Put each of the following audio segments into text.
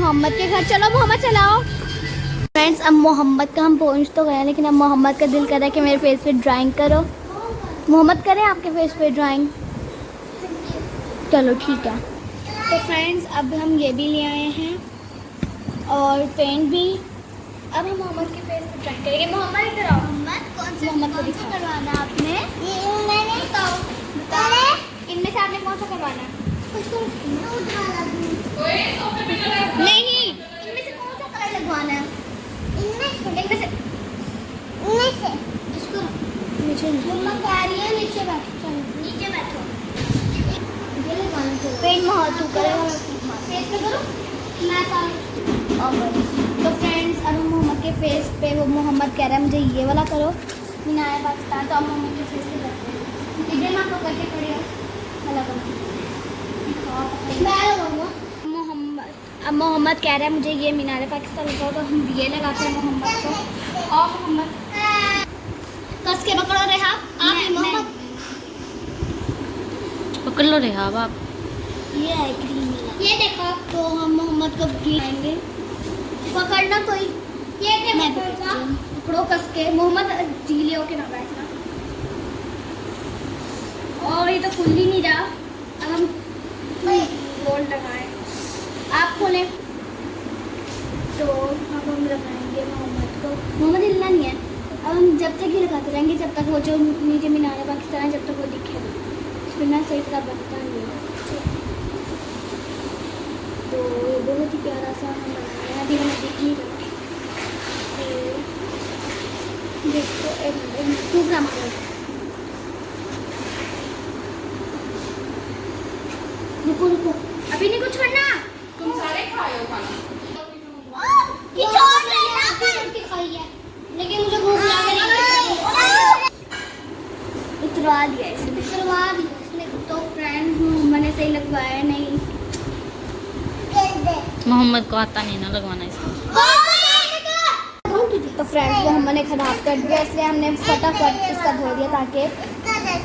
मोहम्मद के घर। चलो मोहम्मद चलाओ। फ्रेंड्स अब मोहम्मद का हम पहुंच तो गए, लेकिन अब मोहम्मद का दिल कर रहा है कि मेरे फेस पे ड्राइंग करो। मोहम्मद करें आपके फेस पे ड्राइंग? चलो ठीक है। तो फ्रेंड्स अब हम ये भी ले आए हैं और पेंट भी। अब हम मोहम्मद के फेस पे ड्राइंग करेंगे। मोहम्मद इधर आओ। मोहम्मद को दिखाओ। करवाना आपने? मैंने बताओ इनमें से आपने कौन सा करवाना है? नहीं, इनमें से कौन सा कलर लगवाना है? इनमें से इसको नीचे कह रही है नीचे बैठो। नीचे बैठो। ये लगाना चाहिए। पेंट महत्व करेगा फेस पे करो। मैं तो फ्रेंड्स अब हम मोहम्मद के फेस पे, वो मोहम्मद कह रहा है मुझे ये वाला करो। मीनार पाकिस्तान, तो अब मोहम्मद के फेस पे करते हैं। इधर आप करके खड़े हो। अब मोहम्मद कह रहा है मुझे ये मीनार पाकिस्तान लगाओ, तो हम ये लगाते हैं मोहम्मद को। और मोहम्मद कस के पकड़ो रेहाब। आप मोहम्मद पकड़ लो रेहाब आप। ये है क्रीम, ये देखो। तो हम मोहम्मद को आएंगे। पकड़ना कोई, ये पकड़ो कस के। मोहम्मद ढीले होके ना बैठना। और ये तो खुल ही नहीं रहा। अब हम गोल्ड लगाएं। आप खोलें। तो अब हम लगाएंगे मोहम्मद को। मोहम्मद हिलना नहीं है। अब हम जब तक ही लगाते रहेंगे जब तक वो जो नीचे मीनार पाकिस्तान है जब तक वो दिखेगा, बिना सही तरह बनता नहीं है। तो ये बहुत ही प्यारा सा हम बनाया। अभी मैंने दिख नहीं रहा। देखो एक 2 ग्राम रुको रुको, अभी नहीं कुछ छोड़ना। तुम सारे खाए हो खाना। ये छोड़ देना। रोटी खाई है लेकिन मुझे भूख लग रही है। उतरवा दिया इसने। तो फ्रेंड्स मैंने सही लगवाया नहीं। मोहम्मद को आता नहीं ना लगवाना इसको। तो फ्रेंड्स वो हमने खराब कर दिया, इसलिए हमने फटाफट इसका धो दिया ताकि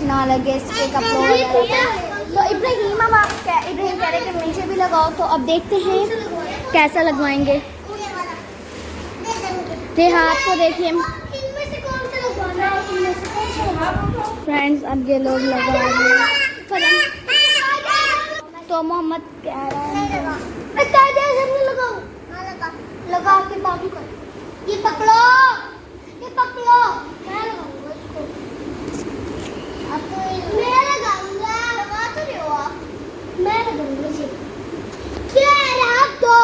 ना लगे इसके कपड़ों वगैरह। तो इब्राहिम अब आप इब्राहिम कह रहे कि नीचे भी लगाओ। तो अब देखते हैं कैसा लगवाएंगे। रेहाब को देखिए फ्रेंड्स, अब ये लोग लगा रहे हैं। तो मोहम्मद कह रहा है लगा के बाजू कर। ये पकड़ो, ये पकड़ो। मैं लगाऊंगा इसको। मैं लगाऊंगा। लगा तो रहे हो आप। मैं लगाऊंगा इसे। क्या रेहाब दो।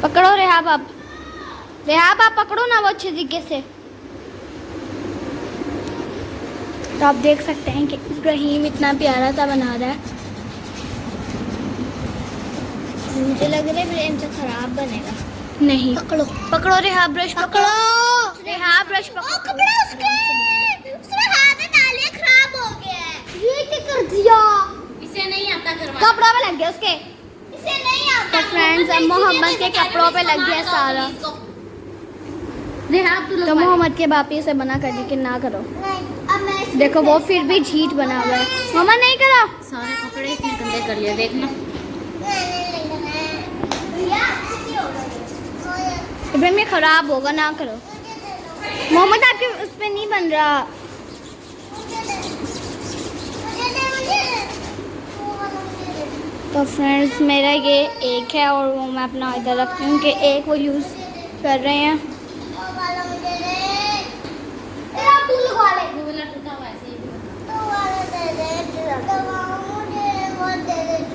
पकड़ो रेहाब आप। रेहाब आप पकड़ो ना वो अच्छे तरीके से। तो आप देख सकते हैं कि इब्राहिम इतना प्यारा सा बना रहा है। मुझे लग रहा है इब्राहिम से खराब बनेगा। नहीं, पकड़ो पकड़ो रेहाब ब्रश पकड़ो। रेहाब ब्रश पकड़ो। कपड़ा उसमें हाथ डालिए, खराब हो गया है। ये क्या कर दिया? इसे नहीं आता करवाना। कपड़ा पे लग गया उसके। इसे नहीं आता। तो फ्रेंड्स अब मोहम्मद के कपड़ों पे लग गया सारा। तो मोहम्मद के बापी से मना कर दी कि ना करो। देखो वो फिर भी झीठ बना हुआ है। मामा नहीं करा। सारे कपड़े इसने गंदे कर लिए, देखना। इब्राहिम ये खराब होगा, ना करो। मोहम्मद आपके उस पे नहीं बन रहा। तो फ्रेंड्स मेरा ये एक है और वो मैं अपना इधर रखती हूँ कि एक वो यूज़ कर रहे हैं।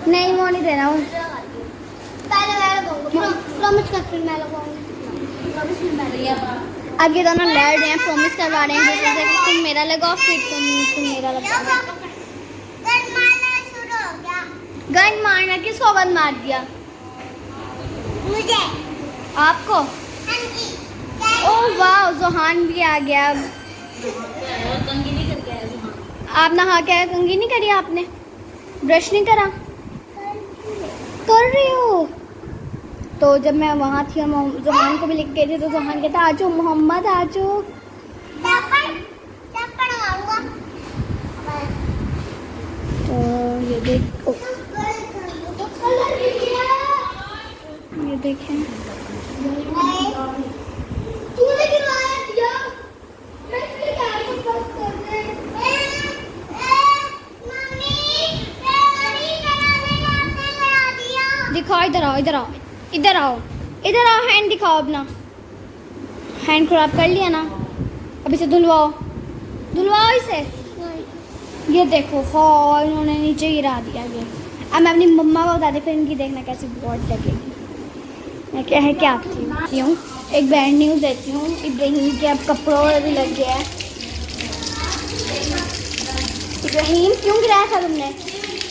नहीं वो नहीं देना। अब ये दोनों लड़ रहे हैं, प्रॉमिस करवा रहे हैं जैसे कि तुम मेरा लगाओ फिर तुम मेरा लगाओ। गन मारना किसको? गन मार दिया मुझे। आपको? ओह वाह, जोहान भी आ गया। आप नहा के आए, कंघी नहीं करी आपने? ब्रश नहीं करा? कर रही हो। तो जब मैं वहाँ थी और जोहान को भी लेके गई थी तो जोहान कहता आजो मोहम्मद आजो। तो ये देखो देखें। तूने गिराया दिया। मैं इसलिए कह रही हूँ बस कर दे। दिखाओ, इधर आओ, इधर आओ, इधर आओ, इधर आओ, हैंड दिखाओ अपना। हैंड खराब कर लिया ना, अब इसे धुलवाओ, धुलवाओ इसे। ये देखो, हाँ इन्होंने नीचे गिरा दिया ये। अब मैं अपनी मम्मा को बताती, फिर इनकी देखना कैसी बहुत लगेगी। मैं क्या है क्या आपकी हूँ, एक बैड न्यूज़ देती हूँ। इब्राहिम के अब कपड़ों में भी लग गया है। इब्राहिम क्यों गिराया था तुमने?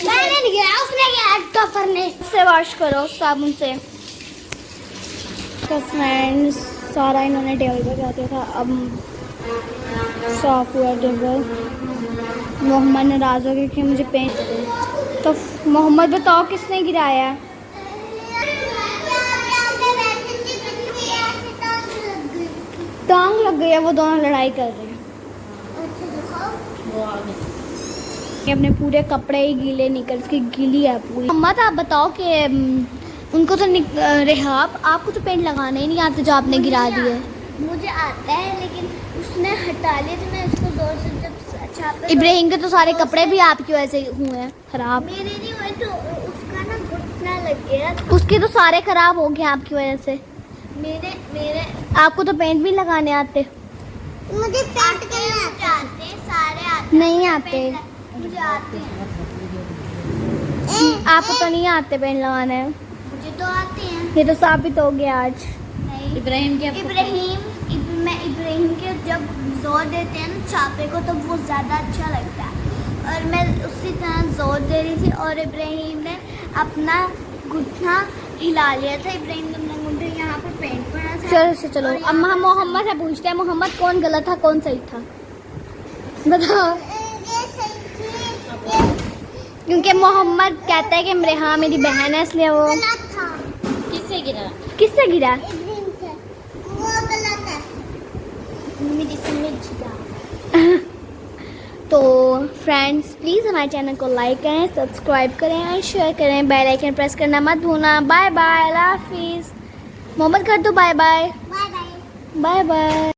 मैंने नहीं गिराया, उसने गिराया, टॉपर ने। इससे वॉश करो साबुन से। तो फ्रेंड्स सारा इन्होंने टेबल पर गिरा दिया था, अब साफ हुआ टेबल। मोहम्मद नाराज़ हो गया कि मुझे पेंट। तो मोहम्मद बताओ किसने गिराया? टांग लग गई है, वो दोनों लड़ाई कर रहे हैं। वो आ गई। ये अपने पूरे कपड़े ही गीले निकल के गीली है पूरी। मोहम्मद आप बताओ कि उनको तो रेहाब आपको तो पेंट लगाना ही नहीं आता जो आपने गिरा दिए। मुझे आता है लेकिन उसने हटा लिया तो मैं उसको जोर से जब छापे। इब्राहिम के तो सारे कपड़े भी आपकी वजह से हुए हैं खराब। मेरे नहीं हुए तो उसका ना घुटना लग गया था। उसके तो सारे खराब हो गए आपकी वजह से। मेरे मेरे आपको तो पेंट भी लगाने आते। मुझे पेंट करने आते हैं, सारे आते नहीं आते। मुझे आते हैं। आपको तो नहीं आते पेंट लगाने। मुझे तो आते हैं। ये तो साबित हो गया आज। नहीं इब्राहिम के मैं इब्राहिम के जब जोर देते हैं ना छापे को तो वो ज़्यादा अच्छा लगता है। और मैं उसी तरह जोर दे रही थी और इब्राहिम ने अपना घुटना हिला लिया था। इब्राहिम ने अपना घुटना यहाँ पर पेंट पड़ा था। चलो से चलो, अब हम मोहम्मद से पूछते हैं मोहम्मद कौन गलत था कौन सही था, बताओ। क्योंकि मोहम्मद कहता है कि हाँ मेरी बहन है इसलिए वो। गलत था। किससे गिरा? किससे गिरा? इब्राहिम से। वो गलत है। मेरी समझ गया। तो फ्रेंड्स प्लीज़ हमारे चैनल को लाइक करें, सब्सक्राइब करें और शेयर करें। बेल आइकन प्रेस करना मत भूलना। बाय बाय, अल्लाह हाफिज़। मोहम्मद कर दो bye bye. Bye bye. Bye bye.